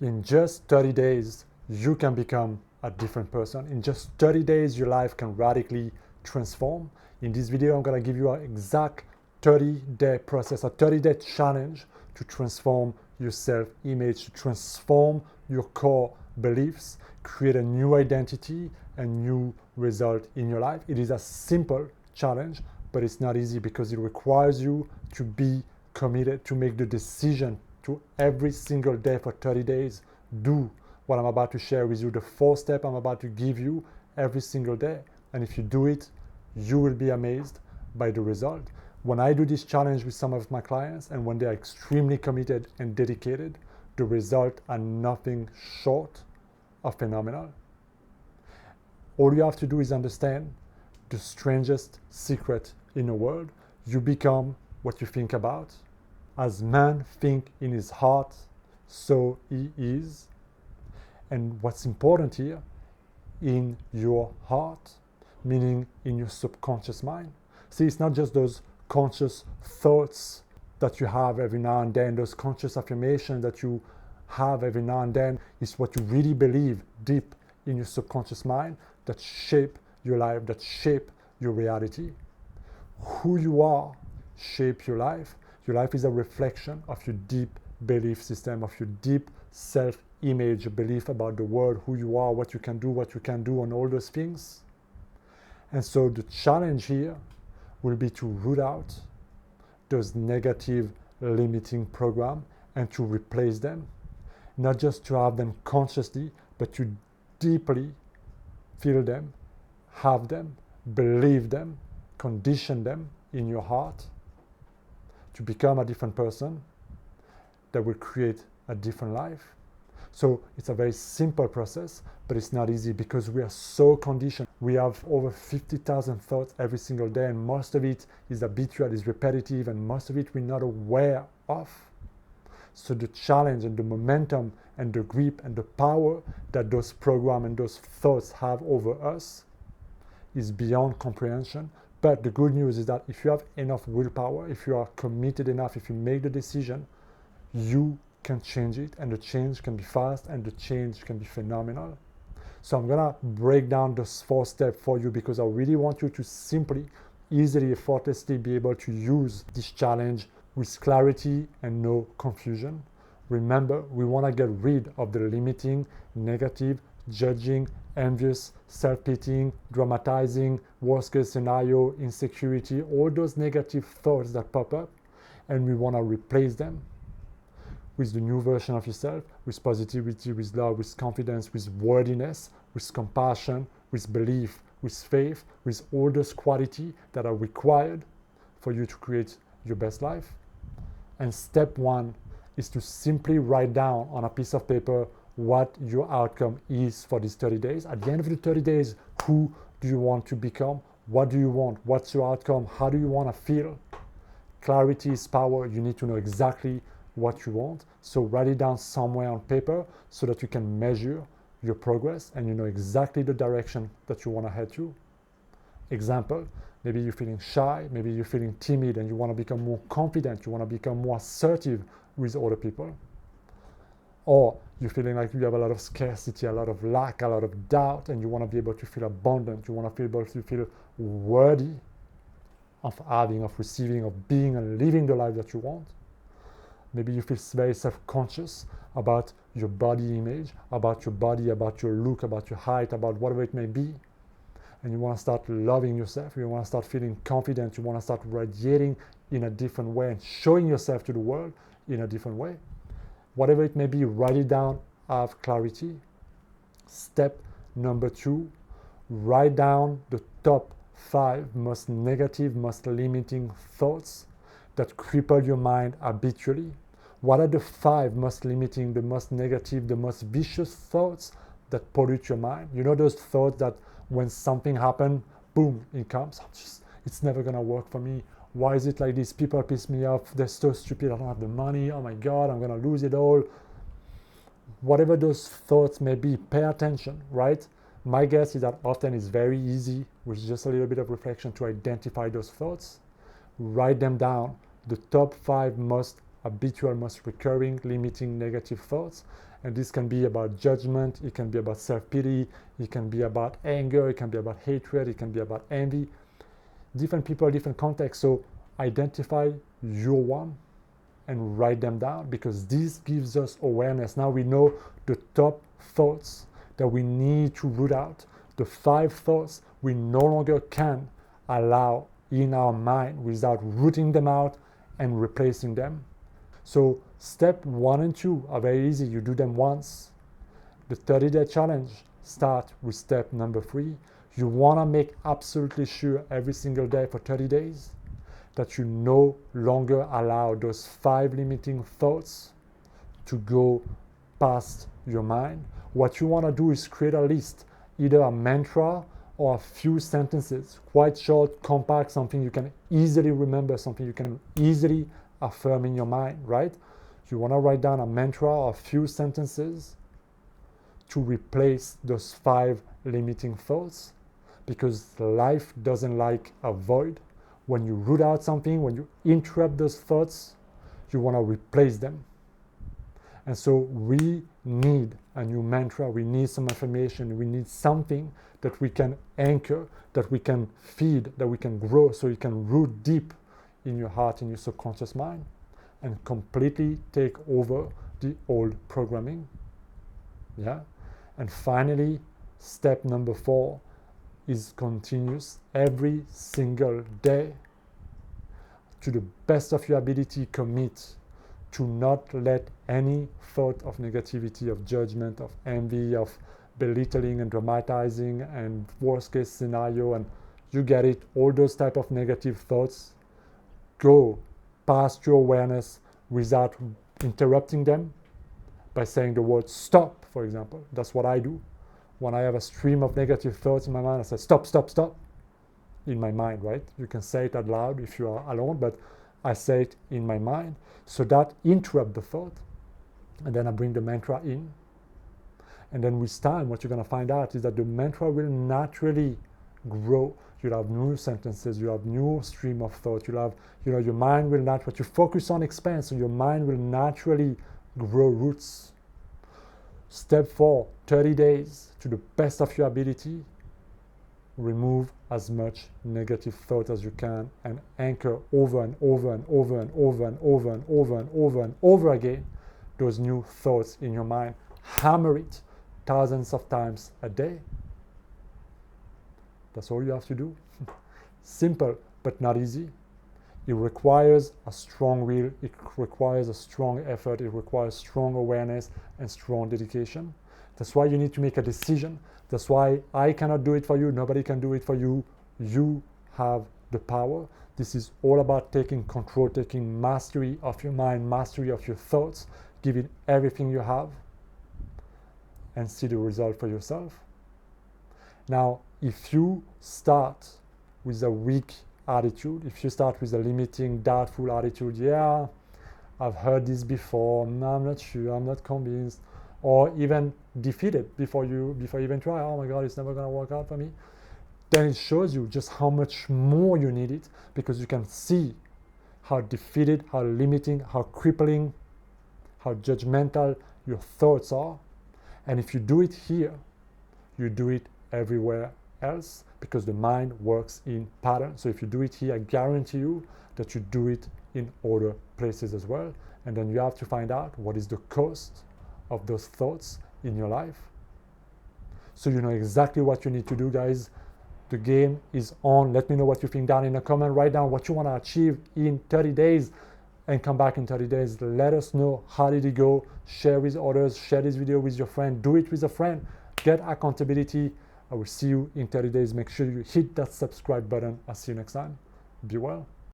In just 30 days, you can become a different person. In just 30 days, your life can radically transform. In this video, I'm going to give you an exact 30-day process, a 30-day challenge to transform your self-image, to transform your core beliefs, create a new identity, a new result in your life. It is a simple challenge, but it's not easy because it requires you to be committed, to make the decision to every single day for 30 days, do what I'm about to share with you, the 4 steps I'm about to give you every single day. And if you do it, you will be amazed by the result. When I do this challenge with some of my clients and when they are extremely committed and dedicated, the results are nothing short of phenomenal. All you have to do is understand the strangest secret in the world. You become what you think about. As man think in his heart, so he is. And what's important here, in your heart, meaning in your subconscious mind. See, it's not just those conscious thoughts that you have every now and then, those conscious affirmations that you have every now and then. It's what you really believe deep in your subconscious mind that shape your life, that shape your reality. Who you are shape your life. Your life is a reflection of your deep belief system, of your deep self-image, belief about the world, who you are, what you can do, and all those things. And so the challenge here will be to root out those negative limiting programs and to replace them. Not just to have them consciously, but to deeply feel them, have them, believe them, condition them in your heart to become a different person that will create a different life. So it's a very simple process, but it's not easy because we are so conditioned. We have over 50,000 thoughts every single day, and most of it is habitual, is repetitive, and most of it we're not aware of. So the challenge and the momentum and the grip and the power that those programs and those thoughts have over us is beyond comprehension. But the good news is that if you have enough willpower, if you are committed enough, if you make the decision, you can change it, and the change can be fast and the change can be phenomenal. So I'm gonna break down those 4 steps for you because I really want you to simply, easily, effortlessly be able to use this challenge with clarity and no confusion. Remember, we want to get rid of the limiting, negative, judging, envious, self-pitying, dramatizing, worst-case scenario, insecurity, all those negative thoughts that pop up, and we want to replace them with the new version of yourself, with positivity, with love, with confidence, with worthiness, with compassion, with belief, with faith, with all those qualities that are required for you to create your best life. And step 1 is to simply write down on a piece of paper what your outcome is for these 30 days. At the end of the 30 days, who do you want to become? What do you want? What's your outcome? How do you want to feel? Clarity is power. You need to know exactly what you want. So write it down somewhere on paper so that you can measure your progress and you know exactly the direction that you want to head to. Example, maybe you're feeling shy, maybe you're feeling timid and you want to become more confident, you want to become more assertive with other people. Or you're feeling like you have a lot of scarcity, a lot of lack, a lot of doubt, and you want to be able to feel abundant, you want to be able to feel worthy of having, of receiving, of being and living the life that you want. Maybe you feel very self-conscious about your body image, about your body, about your look, about your height, about whatever it may be. And you want to start loving yourself, you want to start feeling confident, you want to start radiating in a different way and showing yourself to the world in a different way. Whatever it may be, write it down, have clarity. Step number 2, write down the top 5 most negative, most limiting thoughts that cripple your mind habitually. What are the 5 most limiting, the most negative, the most vicious thoughts that pollute your mind? You know those thoughts that when something happens, boom, it comes. It's never gonna work for me. Why is it like this? People piss me off. They're so stupid. I don't have the money. Oh my God, I'm gonna lose it all. Whatever those thoughts may be, pay attention, right? My guess is that often it's very easy with just a little bit of reflection to identify those thoughts. Write them down, the top 5 most habitual, most recurring, limiting negative thoughts, And this can be about judgment, it can be about self-pity, it can be about anger, it can be about hatred, it can be about envy. Different people, different contexts. So identify your one and write them down, because this gives us awareness. Now we know the top thoughts that we need to root out, the 5 thoughts we no longer can allow in our mind without rooting them out and replacing them. So step 1 and 2 are very easy. You do them once. The 30-day challenge starts with step number 3. You want to make absolutely sure every single day for 30 days that you no longer allow those 5 limiting thoughts to go past your mind. What you want to do is create a list, either a mantra or a few sentences, quite short, compact, something you can easily remember, something you can easily affirm in your mind, right? You want to write down a mantra or a few sentences to replace those 5 limiting thoughts, because life doesn't like a void. When you root out something, when you interrupt those thoughts, you want to replace them. And so we need a new mantra, we need some affirmation, we need something that we can anchor, that we can feed, that we can grow, so you can root deep in your heart, in your subconscious mind, and completely take over the old programming. Yeah. And finally, step number 4 is continuous every single day. To the best of your ability, commit to not let any thought of negativity, of judgment, of envy, of belittling and dramatizing and worst case scenario, and you get it, all those type of negative thoughts, go past your awareness without interrupting them by saying the word stop, for example. That's what I do. When I have a stream of negative thoughts in my mind, I say stop, stop, stop, in my mind, right? You can say it out loud if you are alone, but I say it in my mind. So that interrupt the thought, and then I bring the mantra in. And then with time, what you're going to find out is that the mantra will naturally grow. You'll have new sentences, you have new stream of thought, you'll have, your mind will not, what you focus on expands, so your mind will naturally grow roots. Step 4, 30 days, to the best of your ability, remove as much negative thought as you can and anchor over and over and over and over and over and over and over and over again those new thoughts in your mind. Hammer it thousands of times a day. That's all you have to do. Simple, but not easy. It requires a strong will, it requires a strong effort, it requires strong awareness and strong dedication. That's why you need to make a decision. That's why I cannot do it for you, nobody can do it for you. You have the power. This is all about taking control, taking mastery of your mind, mastery of your thoughts, give it everything you have, and see the result for yourself. Now, if you start with a weak attitude, if you start with a limiting, doubtful attitude, yeah, I've heard this before, no, I'm not sure, I'm not convinced, or even defeated before you even try, oh my God, it's never going to work out for me, then it shows you just how much more you need it, because you can see how defeated, how limiting, how crippling, how judgmental your thoughts are. And if you do it here, you do it everywhere else, because the mind works in patterns. So if you do it here, I guarantee you that you do it in other places as well. And then you have to find out what is the cost of those thoughts in your life. So you know exactly what you need to do, guys. The game is on. Let me know what you think down in the comment. Write down what you want to achieve in 30 days and come back in 30 days. Let us know how did it go. Share with others. Share this video with your friend. Do it with a friend. Get accountability. I will see you in 30 days. Make sure you hit that subscribe button. I'll see you next time. Be well.